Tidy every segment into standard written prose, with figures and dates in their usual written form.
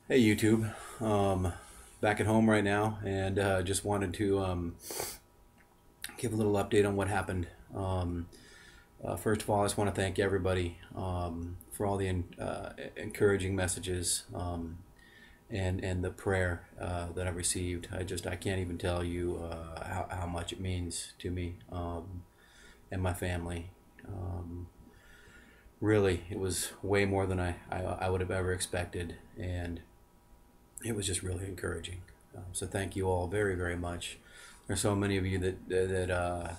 Hey YouTube, back at home right now, and just wanted to give a little update on what happened. First of all, I just want to thank everybody for all the encouraging messages and the prayer that I've received. I can't even tell you how much it means to me and my family. Really, it was way more than I would have ever expected, and it was just really encouraging. So thank you all very, very much. There's so many of you that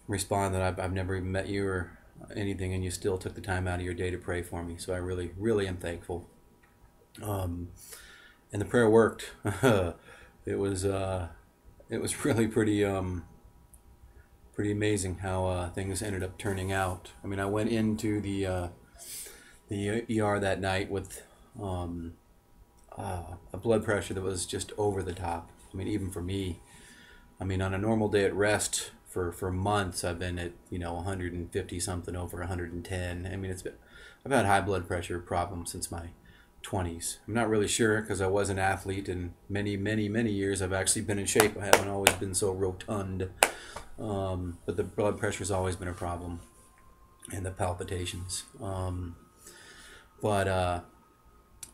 respond that I've never even met you or anything, and you still took the time out of your day to pray for me. So I really, really am thankful. Um, and the prayer worked. it was uh, it was really pretty amazing how things ended up turning out. I mean, I went into the ER that night with a blood pressure that was just over the top. I mean, even for me, I mean, on a normal day at rest for months, I've been at 150 something over 110. I mean, I've had high blood pressure problems since my 20s. I'm not really sure because I was an athlete, and many years I've actually been in shape. I haven't always been so rotund, but the blood pressure's always been a problem, and the palpitations. But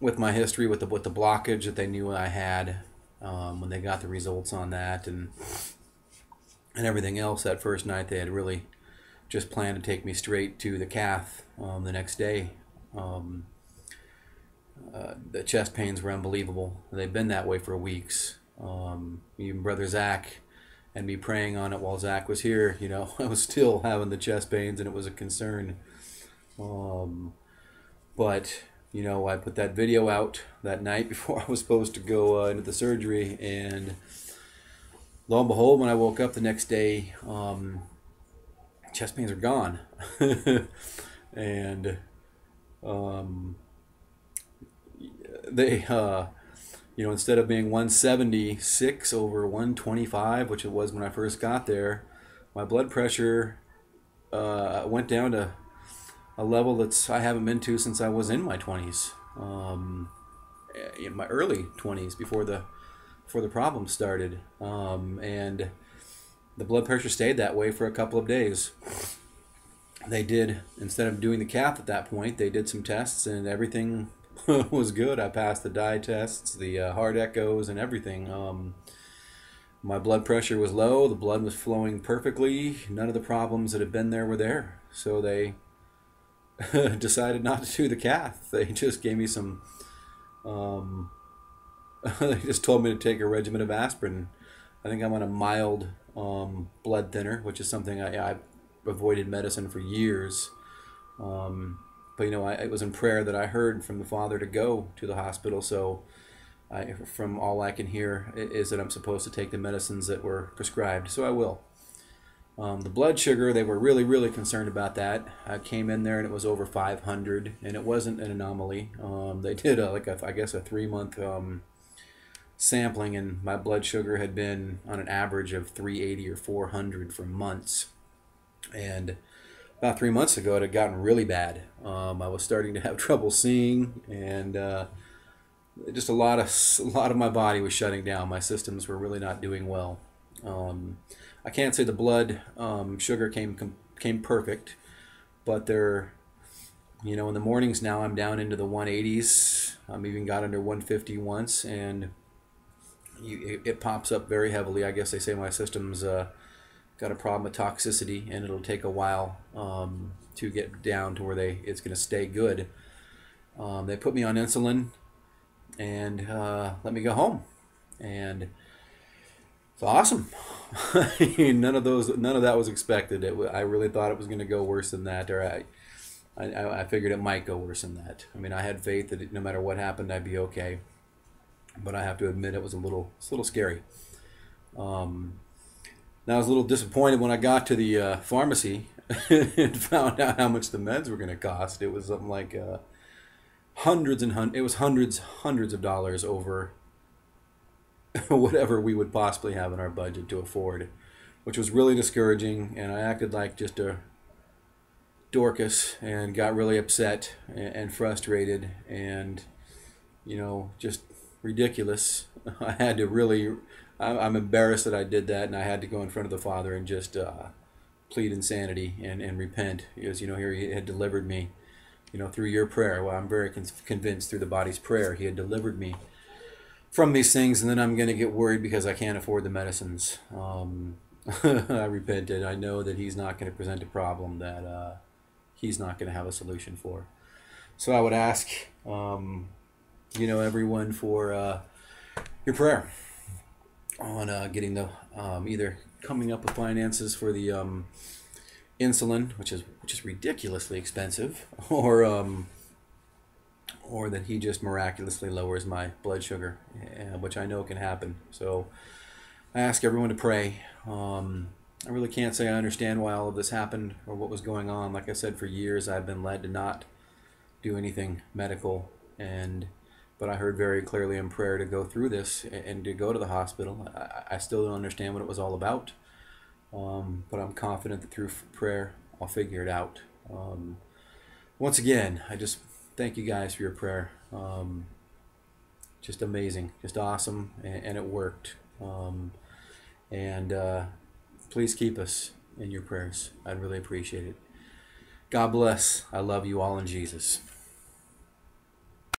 with my history with the blockage that they knew I had when they got the results on that and everything else, that first night they had really just planned to take me straight to the cath the next day. The chest pains were unbelievable. They've been that way for weeks. Even Brother Zach and me praying on it while Zach was here, I was still having the chest pains and it was a concern. But I put that video out that night before I was supposed to go into the surgery, and lo and behold, when I woke up the next day, chest pains are gone. And um, they, instead of being 176 over 125, which it was when I first got there, my blood pressure went down to a level that's I haven't been to since I was in my 20s, in my early 20s before the problem started, and the blood pressure stayed that way for a couple of days. They did, instead of doing the cath at that point, they did some tests and everything was good. I passed the dye tests, the heart echoes, and everything. My blood pressure was low. The blood was flowing perfectly. None of the problems that had been there were there. So they decided not to do the cath. They just gave me some. They just told me to take a regimen of aspirin. I think I'm on a mild blood thinner, which is something I've avoided medicine for years. But it was in prayer that I heard from the Father to go to the hospital. So, from all I can hear, is that I'm supposed to take the medicines that were prescribed. So I will. The blood sugar, they were really, really concerned about that. I came in there and it was over 500, and it wasn't an anomaly. They did I guess a 3-month sampling, and my blood sugar had been on an average of 380 or 400 for months. And about 3 months ago, it had gotten really bad. I was starting to have trouble seeing, and just a lot of my body was shutting down. My systems were really not doing well. I can't say the blood sugar came perfect, but they're in the mornings now I'm down into the 180s. I'm even got under 150 once, and it pops up very heavily. I guess they say my system's got a problem with toxicity, and it'll take a while to get down to where it's going to stay good. They put me on insulin and let me go home, and it's awesome. none of that was expected. I really thought it was going to go worse than that, or I figured it might go worse than that. I mean, I had faith that no matter what happened, I'd be okay. But I have to admit, it's a little scary. Now, I was a little disappointed when I got to the pharmacy and found out how much the meds were going to cost. It was something like hundreds of dollars over whatever we would possibly have in our budget to afford, which was really discouraging. And I acted like just a Dorcas and got really upset and frustrated, and just ridiculous. I had to really, I'm embarrassed that I did that, and I had to go in front of the Father and just plead insanity and repent, because here He had delivered me, through your prayer. Well, I'm very convinced through the body's prayer He had delivered me from these things, and then I'm going to get worried because I can't afford the medicines. I repented. I know that He's not going to present a problem that He's not going to have a solution for. So I would ask, everyone for your prayer on getting the either coming up with finances for the insulin, which is ridiculously expensive, or that He just miraculously lowers my blood sugar, which I know can happen. So I ask everyone to pray. I really can't say I understand why all of this happened or what was going on. Like I said, for years I've been led to not do anything medical, but I heard very clearly in prayer to go through this and to go to the hospital. I still don't understand what it was all about, but I'm confident that through prayer I'll figure it out. Once again, I just thank you guys for your prayer. Just amazing, just awesome, and it worked. And please keep us in your prayers. I'd really appreciate it. God bless. I love you all in Jesus.